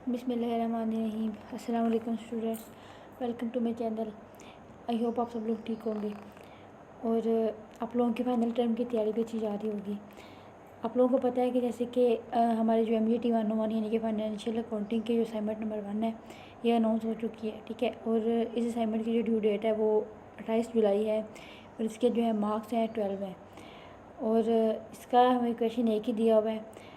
बिस्मिल्लाहिर्रहमानिर्रहीम। अस्सलाम वालेकुम students, welcome to my channel. I hope आप सब लोग ठीक होंगे और आप लोगों की फाइनल टर्म की तैयारी भी अच्छी जा रही होगी। आप लोगों को पता है कि जैसे कि हमारे जो MUT 101 यानी कि फाइनेंशियल अकाउंटिंग की जो असाइनमेंट नंबर 1 है ये अनाउंस हो चुकी है, ठीक है। और इस असाइनमेंट की जो ड्यू डेट है वो 28 जुलाई है और इसके जो है मार्क्स हैं 12 हैं और इसका हमें क्वेश्चन एक ही दिया हुआ है।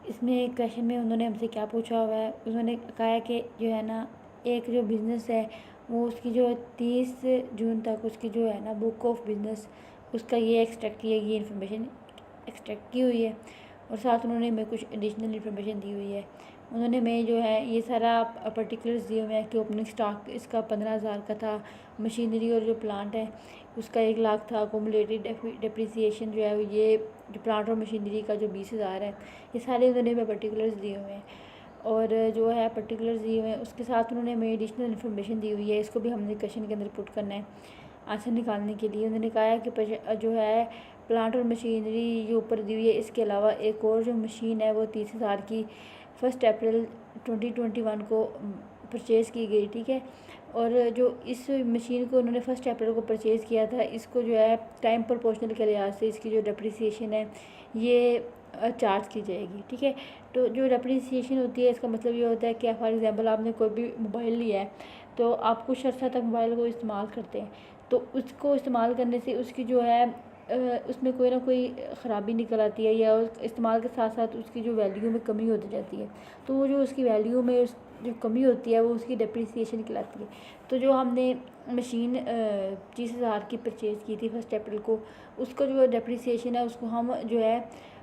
इसमें क्वेश्चन में उन्होंने हमसे क्या पूछा हुआ है, उन्होंने कहा है कि जो है ना एक जो बिज़नेस है वो उसकी जो 30 जून तक उसकी जो है ना बुक ऑफ बिज़नेस उसका ये एक्सट्रैक्ट किया, ये इन्फॉर्मेशन एक्सट्रैक्ट की हुई है और साथ उन्होंने हमें कुछ एडिशनल इन्फॉर्मेशन दी हुई है। उन्होंने हमें जो है ये सारा पर्टिकुलर्स दिए हुए हैं कि ओपनिंग स्टॉक इसका 15,000 का था, मशीनरी और जो प्लांट है उसका 1 लाख था, अकोमोडेटेड डिप्रिसिएशन जो है ये जो प्लांट और मशीनरी का जो 20,000 है, ये सारे उन्होंने हमें पर्टिकुलर्स दिए हुए हैं। और जो है पर्टिकुलर्स दिए हुए हैं उसके साथ उन्होंने हमें एडिशनल इन्फॉर्मेशन दी हुई है, इसको भी हमने क्वेश्चन के अंदर पुट करना है आंसर निकालने के लिए। उन्होंने कहा है कि जो है प्लांट और मशीनरी जो ऊपर दी हुई है इसके अलावा एक और जो मशीन है वो 30,000 की 1 अप्रैल 2021 को परचेज़ की गई, ठीक है। और जो इस मशीन को उन्होंने 1 अप्रैल को परचेज़ किया था, इसको जो है टाइम प्रोपोर्शनल के लिहाज से इसकी जो डिप्रिसिएशन है ये चार्ज की जाएगी, ठीक है। तो जो डिप्रिसिएशन होती है इसका मतलब ये होता है कि फॉर एग्ज़ाम्पल आपने कोई भी मोबाइल लिया है तो आप कुछ अर्सा तक मोबाइल को इस्तेमाल करते हैं, तो उसको इस्तेमाल करने से उसकी जो है उसमें कोई ना कोई ख़राबी निकल आती है या उस इस्तेमाल के साथ साथ उसकी जो वैल्यू में कमी होती जाती है, तो वो जो उसकी वैल्यू में जो कमी होती है वो उसकी डिप्रिसिएशन कहलाती है। तो जो हमने मशीन 30,000 की परचेज़ की थी 1 अप्रैल को, उसका जो डिप्रिसिएशन है उसको हम जो है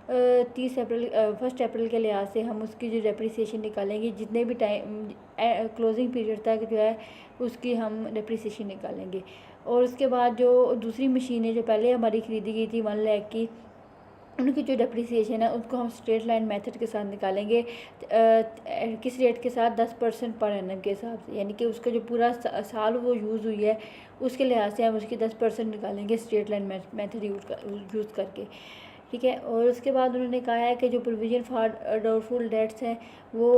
1 अप्रैल के लिहाज से हम उसकी जो डिप्रिसिएशन निकालेंगे, जितने भी टाइम क्लोजिंग पीरियड तक जो है उसकी हम डिप्रिसिएशन निकालेंगे। और उसके बाद जो दूसरी मशीनें जो पहले हमारी ख़रीदी गई थी 1 लाख की, उनकी जो डिप्रिसिएशन है उसको हम स्ट्रेट लाइन मेथड के साथ निकालेंगे। किस रेट के साथ? 10% पर एनम के हिसाब से, यानी कि उसका जो पूरा साल वो यूज़ हुई है उसके लिहाज से हम उसकी 10% निकालेंगे स्ट्रेट लाइन मेथड यूज़ करके, ठीक है। और उसके बाद उन्होंने कहा है कि जो प्रोविज़न फॉर डाउटफुल डेट्स हैं वो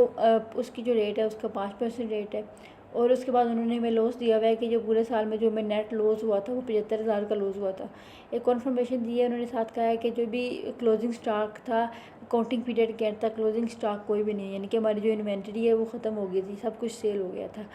उसकी जो रेट है उसका 5% रेट है। और उसके बाद उन्होंने हमें लॉस दिया हुआ है कि जो पूरे साल में जो हमें नेट लॉस हुआ था वो 75,000 का लॉस हुआ था। एक कन्फर्मेशन दी है उन्होंने, साथ कहा है कि जो भी क्लोजिंग स्टॉक था अकाउंटिंग पीरियड के एंड तक क्लोजिंग स्टॉक कोई भी नहीं है, यानी कि हमारी जो इन्वेंटरी है वो ख़त्म हो गई थी, सब कुछ सेल हो गया था।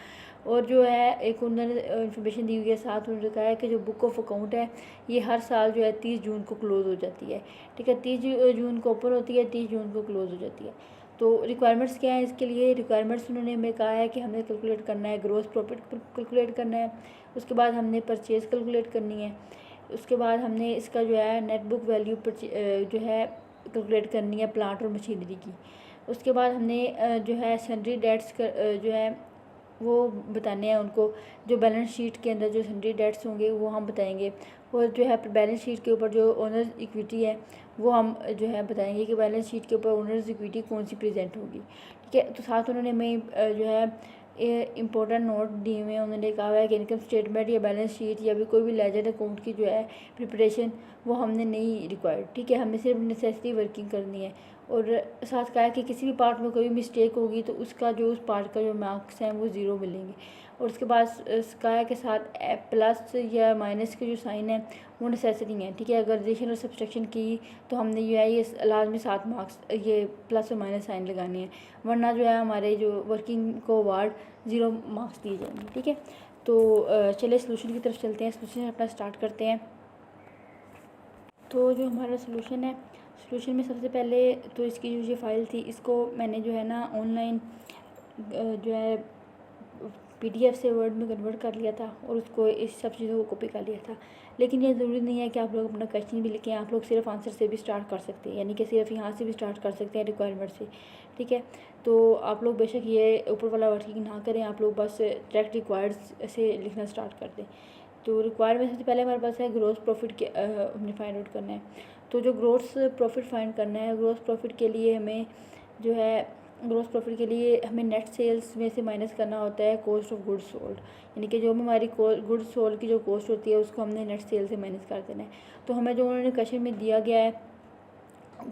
और जो है एक उन्होंने इन्फॉर्मेशन दी हुई है, साथ उन्होंने कहा है कि जो बुक ऑफ अकाउंट है ये हर साल जो है 30 जून को क्लोज़ हो जाती है, ठीक है। 30 जून को ओपन होती है, 30 जून को क्लोज़ हो जाती है। तो रिक्वायरमेंट्स क्या है इसके लिए? रिक्वायरमेंट्स उन्होंने हमें कहा है कि हमने कैलकुलेट करना है ग्रॉस प्रॉफिट कैलकुलेट करना है, उसके बाद हमने परचेज़ कैलकुलेट करनी है, उसके बाद हमने इसका जो है नेट बुक वैल्यू जो है कैलकुलेट करनी है प्लांट और मशीनरी की। उसके बाद हमने जो है सन्ड्री डेट्स जो है वो बताने हैं उनको, जो बैलेंस शीट के अंदर जो सन्ड्री डेट्स होंगे वो हम बताएंगे। और जो है बैलेंस शीट के ऊपर जो ओनर्स इक्विटी है वो हम जो है बताएंगे कि बैलेंस शीट के ऊपर ओनर्स इक्विटी कौन सी प्रेजेंट होगी, ठीक है। तो साथ उन्होंने हमें जो है इम्पोर्टेंट नोट दिए हुए हैं। उन्होंने कहा है कि इनकम स्टेटमेंट या बैलेंस शीट या भी कोई भी लेजर अकाउंट की जो है प्रिपरेशन वो हमने नहीं रिक्वायर्ड, ठीक है, हमें सिर्फ नेसेसरी वर्किंग करनी है। और साथ कहा है कि किसी भी पार्ट में कोई मिस्टेक होगी तो उसका जो उस पार्ट का जो मार्क्स हैं वो 0 मिलेंगे। और उसके बाद कहा है कि साथ प्लस या माइनस के जो साइन है वो नेसेसरी हैं, ठीक है। अगर एडिशन और सब्सट्रैक्शन की तो हमने जो है ये लाजमी 7 मार्क्स ये प्लस और माइनस साइन लगाने हैं, वरना जो है हमारे जो वर्किंग को अवार्ड 0 मार्क्स दिए जाएंगे, ठीक है। तो चलिए सोल्यूशन की तरफ चलते हैं, सोल्यूशन अपना स्टार्ट करते हैं। तो जो हमारा सोल्यूशन है, सोल्यूशन में सबसे पहले तो इसकी जो ये फ़ाइल थी इसको मैंने जो है ना ऑनलाइन जो है PDF से वर्ड में कन्वर्ट कर लिया था और उसको इस सब चीज़ों को कॉपी कर लिया था। लेकिन ये ज़रूरी नहीं है कि आप लोग अपना क्वेश्चन भी लिखें, आप लोग सिर्फ आंसर से भी स्टार्ट कर सकते हैं, यानी कि सिर्फ यहाँ से भी स्टार्ट कर सकते हैं रिक्वायरमेंट से, ठीक है। तो आप लोग बेशक ये ऊपर वाला वर्किंग ना करें, आप लोग बस डायरेक्ट रिक्वायर्ड से लिखना स्टार्ट कर दें। तो रिक्वायरमेंट सबसे पहले हमारे पास है ग्रोस प्रॉफिट के हमने फाइंड आउट करना है। तो जो ग्रोस प्रॉफिट फाइंड करना है, ग्रोस प्रॉफिट के लिए हमें जो है ग्रोस प्रॉफिट के लिए हमें नेट सेल्स में से माइनस करना होता है कॉस्ट ऑफ गुड्स सोल्ड, यानी कि जो भी हमारी गुड्स सोल्ड की जो कॉस्ट होती है उसको हमने नेट सेल से माइनस कर देना है। तो हमें जो उन्होंने क्वेश्चन में दिया गया है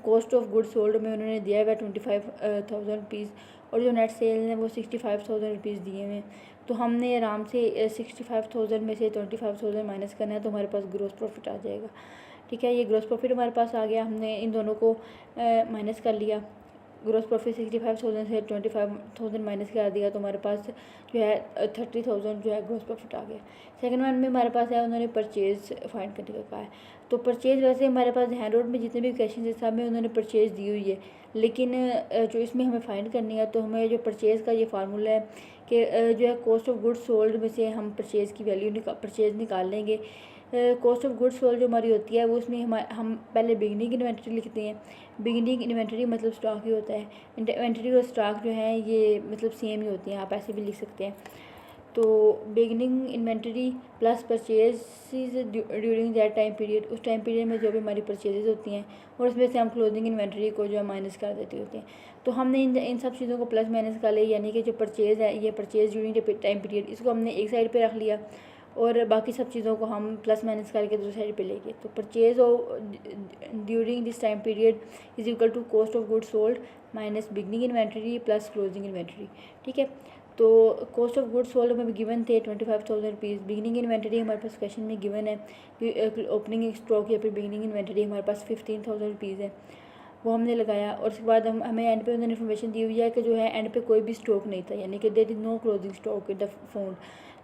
कॉस्ट ऑफ गुड्स सोल्ड में उन्होंने दिया है 25,000 रुपीज़ और जो नेट सेल है वो 65,000 रुपीज़ दिए हुए हैं। तो हमने आराम से 65,000 में से 25,000 माइनस करना है तो हमारे पास ग्रॉस प्रॉफिट आ जाएगा। ठीक है, ये ग्रॉस प्रॉफिट हमारे पास आ गया। हमने इन दोनों को माइनस कर लिया। ग्रॉस प्रॉफिट 65,000 से 25,000 माइनस करा दिया तो हमारे पास जो है 30,000 जो है ग्रॉस प्रॉफिट आ गया। सेकंड वन में हमारे पास है, उन्होंने परचेज़ फाइंड करने का कहा है। तो परचेज़ वैसे हमारे पास हैंड आउट में जितने भी क्वेश्चन है सब में उन्होंने परचेज़ दी हुई है, लेकिन जो इसमें हमें फाइंड करनी है तो हमें जो परचेज़ का ये फार्मूला है कि जो है कॉस्ट ऑफ गुड्स सोल्ड में से हम परचेज़ की वैल्यू परचेज़ निकाल लेंगे। कॉस्ट ऑफ गुड्स सोल्ड जो हमारी होती है वो उसमें हम पहले बिगनिंग इन्वेंट्री लिखते हैं। बिगनिंग इन्वेंट्री मतलब स्टॉक ही होता है। इन्वेंट्री और स्टॉक जो है ये मतलब सेम ही होती हैं, आप ऐसे भी लिख सकते हैं। तो beginning inventory plus purchase during that time period, उस टाइम पीरियड में जो भी हमारी परचेजेज होती हैं और उसमें से हम क्लोजिंग इन्वेंट्री को जो है माइनस कर देते होते हैं। तो हमने इन सब चीज़ों को प्लस माइनस कर लिया, यानी कि जो परचेज़ है ये purchase during the time period, इसको हमने एक साइड पे रख लिया और बाकी सब चीज़ों को हम प्लस माइनस करके दूसरी साइड पे ले गए। तो purchase during this time period is equal to cost of goods sold minus beginning inventory plus closing inventory. ठीक है, तो कॉस्ट ऑफ गुड्स सोल्ड हमें गिवन थे 25,000 रुपीज़। बिगनिंग इन्वेंट्री हमारे पास क्वेश्चन में गिवन है कि ओपनिंग स्टॉक या फिर बिगनिंग इन्वेंट्री हमारे पास 15,000 रुपीज़ है, वो हमने लगाया। और उसके बाद हमें एंड पे उन्होंने इन्फॉर्मेशन दी हुई है कि जो है एंड पे कोई भी स्टॉक नहीं था, यानी कि there is no closing stock in the fund,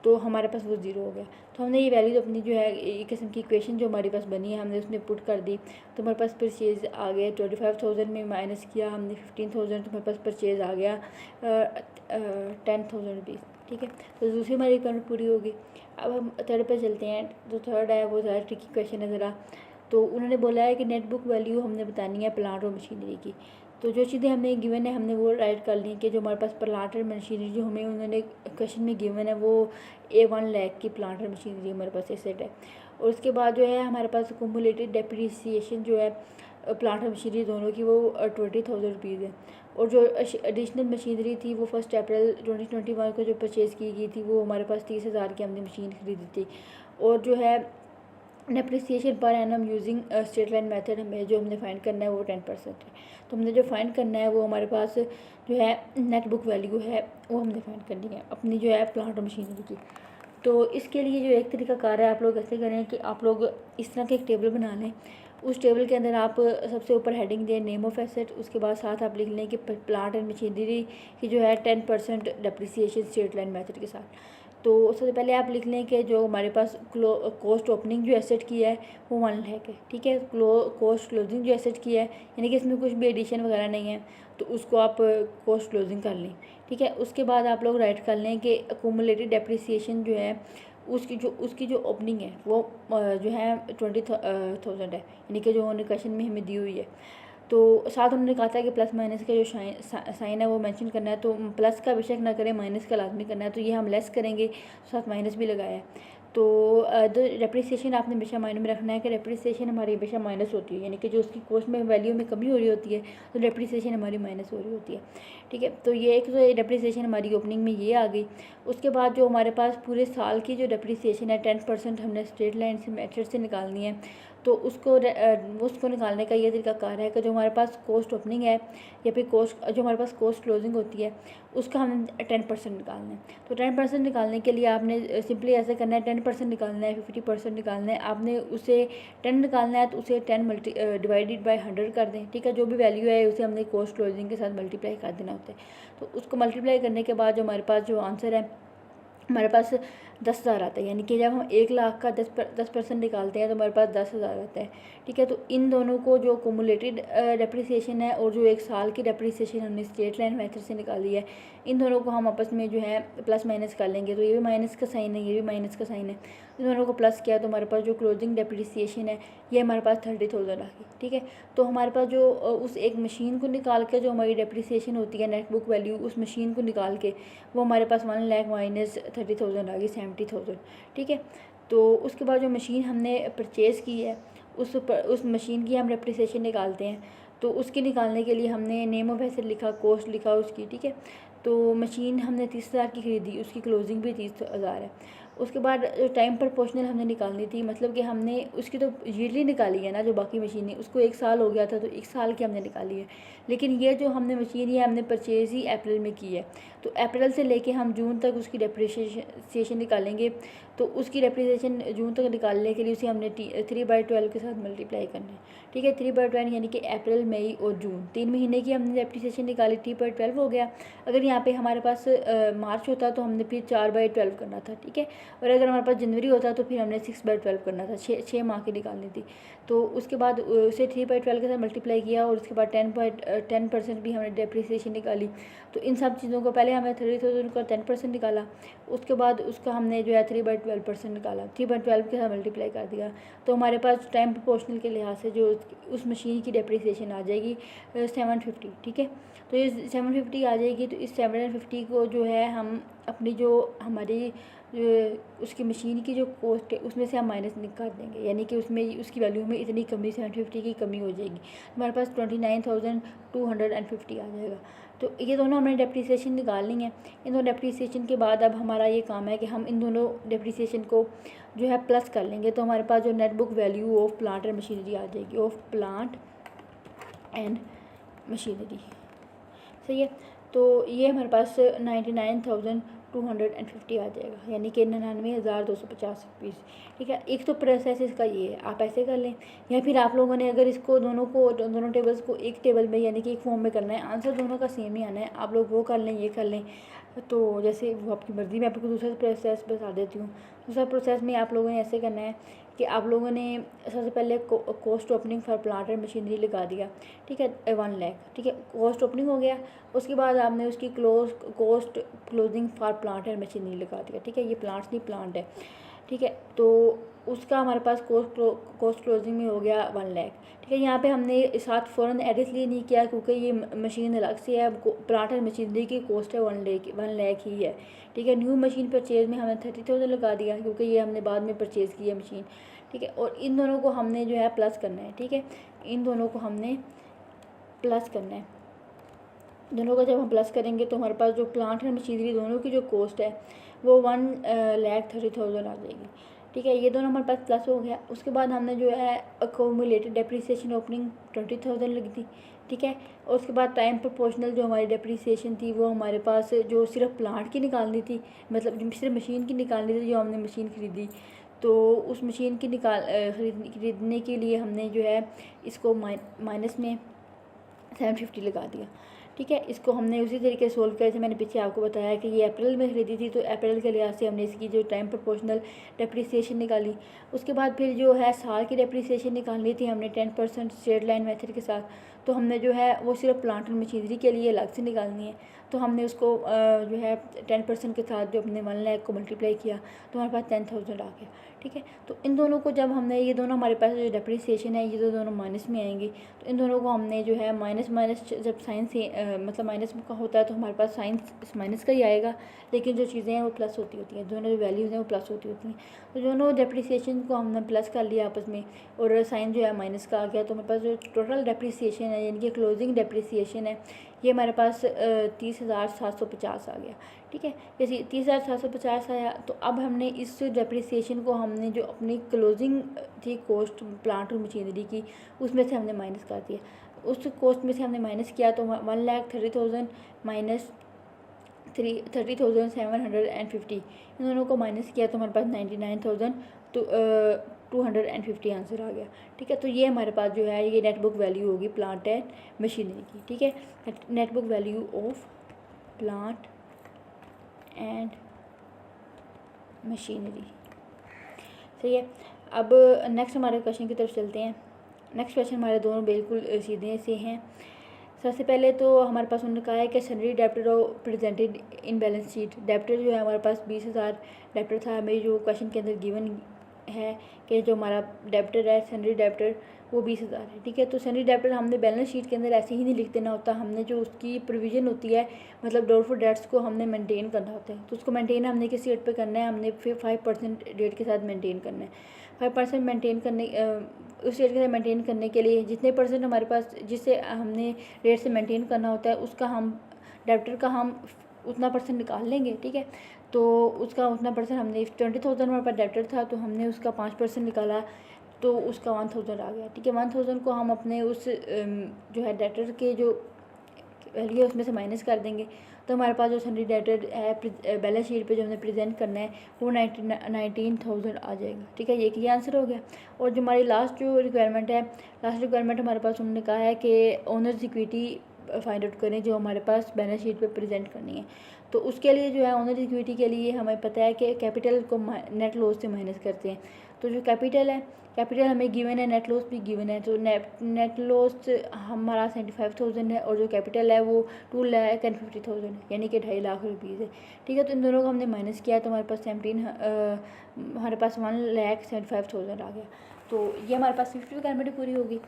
तो हमारे पास वो ज़ीरो हो गया। तो हमने ये वैल्यूज अपनी जो है एक किस्म की इक्वेशन जो हमारे पास बनी है हमने उसमें पुट कर दी। तो हमारे पास परचेज़ आ गया 25,000 में माइनस किया हमने 15,000, तो हमारे पास परचेज़ आ गया 10,000 रुपीज़। ठीक है, तो दूसरी हमारी रिक्वायरमेंट पूरी होगी। अब हम थर्ड पे चलते हैं। जो थर्ड है वो ज़रा ट्रिकी क्वेश्चन है ज़रा। तो उन्होंने बोला है कि नेट बुक वैल्यू हमने बतानी है प्लांट और मशीनरी की। तो जो चीज़ें हमें गिवन है हमने वो राइट कर ली कि जो हमारे पास प्लांट और मशीनरी जो हमें उन्होंने क्वेश्चन में गिवन है वो 1 लाख की प्लांट और मशीनरी हमारे पास एसेट है। और उसके बाद जो है हमारे पास कुमुलेटेड डेप्रिसिएशन जो है प्लांट और मशीनरी दोनों की वो 20,000 रुपीज़ है। और जो एडिशनल मशीनरी थी वो 1 अप्रैल 2021 को जो परचेज़ की गई थी वो हमारे पास 30,000 की हमने मशीन खरीदी थी। और जो है depreciation per annum using straight line method हमें जो हमने फाइंड करना है वो 10% है। तो हमने जो फाइंड करना है वो हमारे पास जो है नेट बुक वैल्यू है वो हमने फाइंड करनी है अपनी जो है प्लांट और मशीनरी की। तो इसके लिए जो एक तरीका कार है, आप लोग ऐसे करें कि आप लोग इस तरह के एक टेबल बना लें। उस टेबल के अंदर आप सबसे ऊपर हेडिंग दें नेम ऑफ एसेट, उसके बाद साथ आप लिख लें कि प्लांट एंड मशीनरी की जो है 10% डेप्रिसिएशन स्ट्रेट लाइन मेथड के साथ। तो सबसे पहले आप लिख लें कि जो हमारे पास कॉस्ट ओपनिंग जो एसेट की है वो 1 लाख है। ठीक है, कॉस्ट क्लोजिंग जो एसेट की है यानी कि इसमें कुछ भी एडिशन वगैरह नहीं है तो उसको आप कॉस्ट क्लोजिंग कर लें। ठीक है, उसके बाद आप लोग राइट कर लें कि अक्यूमुलेटेड डेप्रिसिएशन जो है उसकी जो ओपनिंग है वो जो है 20,000 है, यानी कि जो उन्होंने क्वेश्चन में हमें दी हुई है। तो साथ उन्होंने कहा था कि प्लस माइनस का जो साइन है वो मेंशन करना है, तो प्लस का बेशक ना करें माइनस का लाजमी करना है। तो ये हम लेस करेंगे, साथ माइनस भी लगाया है। तो डेप्रिसिएशन आपने हमेशा माइंड में रखना है कि डेप्रिसिएशन हमारी हमेशा माइनस होती है, यानी कि जो उसकी कॉस्ट में वैल्यू में कमी हो रही होती है तो डेप्रिसिएशन हमारी माइनस हो रही होती है। ठीक है, तो ये एक तो डेप्रिसिएशन हमारी ओपनिंग में ये आ गई। उसके बाद जो हमारे पास पूरे साल की जो डेप्रिसिएशन है 10% हमने स्ट्रेट लाइन से मेथड से निकालनी है। तो उसको निकालने का ये तरीका कार है कि जो हमारे पास कॉस्ट ओपनिंग है या फिर कॉस्ट जो हमारे पास कॉस्ट क्लोजिंग होती है उसका हमने 10% निकालना है। तो 10% निकालने के लिए आपने सिंपली ऐसे करना है, 10% निकालना है, 50% निकालना है। आपने उसे 10 निकालना है तो उसे 10 डिवाइडेड बाय 100 कर दें। ठीक है, जो भी वैल्यू है उसे हमने कॉस्ट क्लोजिंग के साथ मल्टीप्लाई कर देना होता है। तो उसको मल्टीप्लाई करने के बाद जो हमारे पास जो आंसर है हमारे पास 10,000 आता है, यानी कि जब हम 1 लाख का 10% निकालते हैं तो हमारे पास 10,000 आता है। ठीक है, तो इन दोनों को जो कुमुलेटेड डेप्रिसिएशन है और जो एक साल की डेप्रिसिएशन हमने स्ट्रेट लाइन मेथड से निकाली है इन दोनों को हम आपस में जो है प्लस माइनस कर लेंगे। तो ये भी माइनस का साइन है, ये भी माइनस का साइन है, इन दोनों को प्लस किया तो हमारे पास जो क्लोजिंग डेप्रिसिएशन है ये हमारे पास 30,000 आ गई। ठीक है, तो हमारे पास जो उस एक मशीन को निकाल के जो हमारी डेप्रिसिएशन होती है नेट बुक वैल्यू उस मशीन को निकाल के वो हमारे पास 1 लाख माइनस 30,000 आ गई 70,000। ठीक है, तो उसके बाद जो मशीन हमने परचेज़ की है उस मशीन की हम डेप्रिसिएशन निकालते हैं। तो उसके निकालने के लिए हमने नेम ऑफ एसेट लिखा, कॉस्ट लिखा उसकी। ठीक है, तो मशीन हमने 30,000 की खरीदी, उसकी क्लोजिंग भी 30,000 है। उसके बाद टाइम प्रोपोर्शनल हमने निकालनी थी, मतलब कि हमने उसकी तो ईयरली निकाली है ना, जो बाकी मशीनें उसको 1 साल हो गया था तो 1 साल की हमने निकाली है। लेकिन ये जो हमने मशीन ये हमने परचेज़ ही अप्रैल में की है, तो अप्रैल से लेके हम जून तक उसकी डेप्रिसिएशन निकालेंगे। तो उसकी डेप्रिसिएशन जून तक निकालने के लिए उसे हमने 3/12 के साथ मल्टीप्लाई करना है, ठीक है। 3/12 यानी कि अप्रैल, मई और जून 3 महीने की हमने डेप्रिसिएशन निकाली, 3/12 हो गया। अगर यहाँ पे हमारे पास मार्च होता तो हमने फिर 4/12 करना था, ठीक है। और अगर हमारे पास जनवरी होता तो फिर हमने 6/12 करना था, 6 माह की निकालनी थी। तो उसके बाद उसे 3/12 के साथ मल्टीप्लाई किया और उसके बाद 10% भी हमने डेप्रिसिएशन निकाली। तो इन सब चीज़ों को पहले हमने 30,000 का 10% निकाला, उसके बाद उसका हमने जो है 3/12% निकाला, 3/12 के साथ मल्टीप्लाई कर दिया। तो हमारे पास टाइम प्रोपोर्शनल के लिहाज से जो उस मशीन की डेप्रिसिएशन आ जाएगी 750, ठीक है। तो ये 750 आ जाएगी। तो इस 750 को जो है हम अपनी जो हमारी उसकी मशीन की जो कॉस्ट है उसमें से हम माइनस कर देंगे, यानी कि उसमें उसकी वैल्यू में इतनी कमी 750 की कमी हो जाएगी, हमारे पास 29,250 आ जाएगा। तो ये दोनों हमने डेप्रिसिएशन निकालनी है। इन दोनों डेप्रिसिएशन के बाद अब हमारा ये काम है कि हम इन दोनों डेप्रिसिएशन को जो है प्लस कर लेंगे। तो हमारे पास जो net book value of plant and machinery आ जाएगी, ऑफ प्लांट एंड मशीनरी, सही है। तो ये हमारे पास 99,250 आ जाएगा, यानी कि 99,250 रुपीज़, ठीक है। एक तो प्रोसेस इसका ये है, आप ऐसे कर लें, या फिर आप लोगों ने अगर इसको दोनों टेबल्स को एक टेबल में यानी कि एक फॉर्म में करना है, आंसर दोनों का सेम ही आना है, आप लोग वो कर लें, ये कर लें। तो जैसे वो आपकी मर्ज़ी, मैं आपको दूसरा प्रोसेस बता देती हूँ। दूसरा प्रोसेस में आप लोगों ने ऐसे करना है कि आप लोगों ने सबसे पहले cost opening for plant and machinery लगा दिया, ठीक है, 1 लाख, ठीक है, कॉस्ट ओपनिंग हो गया। उसके बाद आपने उसकी cost closing for plant and machinery लगा दिया, ठीक है। ये प्लांट्स नहीं, प्लांट है, ठीक है। तो उसका हमारे पास कॉस्ट क्लोजिंग में हो गया 1 लाख, ठीक है। यहाँ पे हमने साथ फ़ौरन ऐड इसलिए नहीं किया क्योंकि ये मशीन अलग से है, प्लांट एंड मशीनरी की कॉस्ट है 1 लाख ही है, ठीक है। न्यू मशीन परचेज़ में हमने 30,000 लगा दिया क्योंकि ये हमने बाद में परचेज़ की है मशीन, ठीक है। और इन दोनों को हमने जो है प्लस करना है, ठीक है, इन दोनों को हमने प्लस करना है। दोनों का जब हम प्लस करेंगे तो हमारे पास जो प्लांट एंड मशीनरी दोनों की जो कॉस्ट है वो 1,30,000 आ जाएगी, ठीक है। ये दोनों हमारे पास प्लस हो गया। उसके बाद हमने जो है अकोमुलेटेड डेप्रिसिएशन ओपनिंग 20,000 लगी थी, ठीक है। और उसके बाद टाइम प्रोपोर्शनल जो हमारी डेप्रिसिएशन थी वो हमारे पास जो सिर्फ प्लांट की निकालनी थी, मतलब सिर्फ मशीन की निकालनी थी, जो हमने मशीन ख़रीदी। तो उस मशीन की खरीदने के लिए हमने जो है इसको माइनस में 750 लगा दिया, ठीक है। इसको हमने उसी तरीके से सोल्व किया जैसे मैंने पीछे आपको बताया कि ये अप्रैल में खरीदी थी, तो अप्रैल के लिहाज से हमने इसकी जो टाइम प्रोपोर्शनल डेप्रिसिएशन निकाली। उसके बाद फिर जो है साल की डेप्रिसिएशन निकालनी थी हमने 10% स्ट्रेट लाइन मेथड के साथ। तो हमने जो है वो सिर्फ प्लांट एंड मशीनरी के लिए अलग से निकालनी है। तो हमने उसको जो है 10% के साथ जो हमने 1 लाख को मल्टीप्लाई किया तो हमारे पास 10,000 आ गया, ठीक है। तो इन दोनों को जब हमने, ये दोनों हमारे पास जो डेप्रिसिएशन है ये तो दोनों माइनस में आएंगी, तो इन दोनों को हमने जो है माइनस जब साइन से मतलब माइनस का होता है तो हमारे पास साइन माइनस का ही आएगा, लेकिन जो चीज़ें हैं वो प्लस होती हैं, दोनों जो वैल्यूज़ हैं वो प्लस होती हैं। तो दोनों डेप्रिसिएशन को हमने प्लस कर लिया आपस में और साइन जो है माइनस का आ गया। तो हमारे पास जो टोटल डेप्रिसिएशन है यानी कि क्लोजिंग डेप्रिसिएशन है ये हमारे पास 30,750 आ गया, ठीक है। जैसे 30,750 आया तो अब हमने इस डेप्रिसिएशन को हमने जो अपनी क्लोजिंग थी कॉस्ट प्लांट और मशीनरी की उसमें से हमने माइनस कर दिया। उस कॉस्ट में से हमने माइनस किया तो 1,30,000 माइनस 30,750 इन दोनों को माइनस किया तो हमारे पास 99,250 आंसर आ गया, ठीक है। तो ये हमारे पास जो है ये नेट बुक वैल्यू होगी प्लांट एंड मशीनरी की, ठीक है। Net book value of plant and machinery, सही है। अब नेक्स्ट हमारे क्वेश्चन की तरफ चलते हैं। नेक्स्ट क्वेश्चन हमारे दोनों बिल्कुल सीधे से हैं। सबसे पहले तो हमारे पास उन्होंने कहा है कि सनरी debtor presented in balance sheet. Debtor जो है हमारे पास 20,000 डेप्टर था, हमें जो क्वेश्चन के अंदर गिवन है कि जो हमारा डेप्टर है सनरी डेप्टर वो 20,000 है, ठीक है। तो सनरी डेप्टर हमने बैलेंस शीट के अंदर ऐसे ही नहीं लिख देना होता, हमने जो उसकी प्रोविज़न होती है मतलब डाउटफुल डेट्स को हमने मेंटेन करना होता है। तो उसको मेंटेन हमने किस रेट पे करना है, हमने फिर 5% रेट के साथ मेंटेन करना है। 5% मेंटेन करने उस रेट के साथ मेंटेन करने के लिए जितने परसेंट हमारे पास जिससे हमने रेट से मेंटेन करना होता है उसका हम डेप्टर का हम उतना परसेंट निकाल लेंगे, ठीक है। तो उसका उतना परसेंट हमने 20,000 हमारे पास डेटर था, तो हमने उसका 5% निकाला, तो उसका 1,000 आ गया, ठीक है। 1,000 को हम अपने उस जो है डेटर के जो वैल्यू है उसमें से माइनस कर देंगे, तो हमारे पास जो सन्डी डेटर है बैलेंस शीट पे जो हमने प्रेजेंट करना है वो 19,000 आ जाएगा, ठीक है। ये आंसर हो गया। और जो हमारी लास्ट जो रिक्वायरमेंट है, लास्ट रिक्वायरमेंट हमारे पास उन्होंने कहा है कि ओनर्स इक्विटी फाइंड आउट करें जो हमारे पास बैलेंस शीट पे प्रेजेंट करनी है। तो उसके लिए जो है ओनर इक्विटी के लिए हमें पता है कि कैपिटल को नेट लॉस से माइनस करते हैं। तो जो कैपिटल है, कैपिटल हमें गिवन है, नेट लॉस भी गिवन है। तो नेट लॉस हमारा 75,000 है और जो कैपिटल है वो 2,50,000 है, यानी कि 2.5 लाख रुपीज़ है, ठीक है। तो इन दोनों को हमने माइनस किया तो हमारे पास हमारे पास 1,75,000 आ गया। तो ये हमारे पास 50 रिक्वायरमेंट पूरी होगी।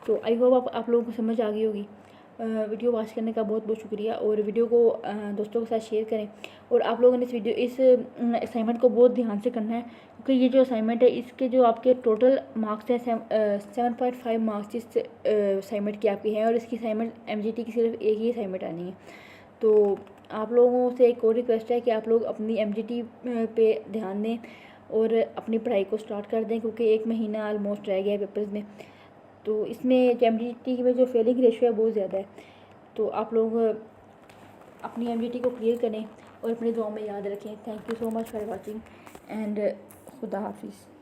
तो आई होप आप लोगों को समझ आ गई होगी। वीडियो वॉच करने का बहुत बहुत शुक्रिया, और वीडियो को दोस्तों के साथ शेयर करें। और आप लोगों ने इस असाइनमेंट को बहुत ध्यान से करना है, क्योंकि ये जो असाइनमेंट है इसके जो आपके टोटल मार्क्स हैं 7.5 मार्क्स इस असाइनमेंट के आपके हैं, और इसकी असाइनमेंट MGT की सिर्फ एक ही असाइनमेंट आनी है। तो आप लोगों से एक और रिक्वेस्ट है कि आप लोग अपनी MGT पे ध्यान दें और अपनी पढ़ाई को स्टार्ट कर दें, क्योंकि 1 महीना ऑलमोस्ट रह गया है पेपर्स में। तो इसमें MGT में जो फेलिंग रेशियो है बहुत ज़्यादा है। तो आप लोग अपनी MGT को क्लियर करें और अपनी दुआ में याद रखें। Thank you so much for watching and खुदा हाफिज़।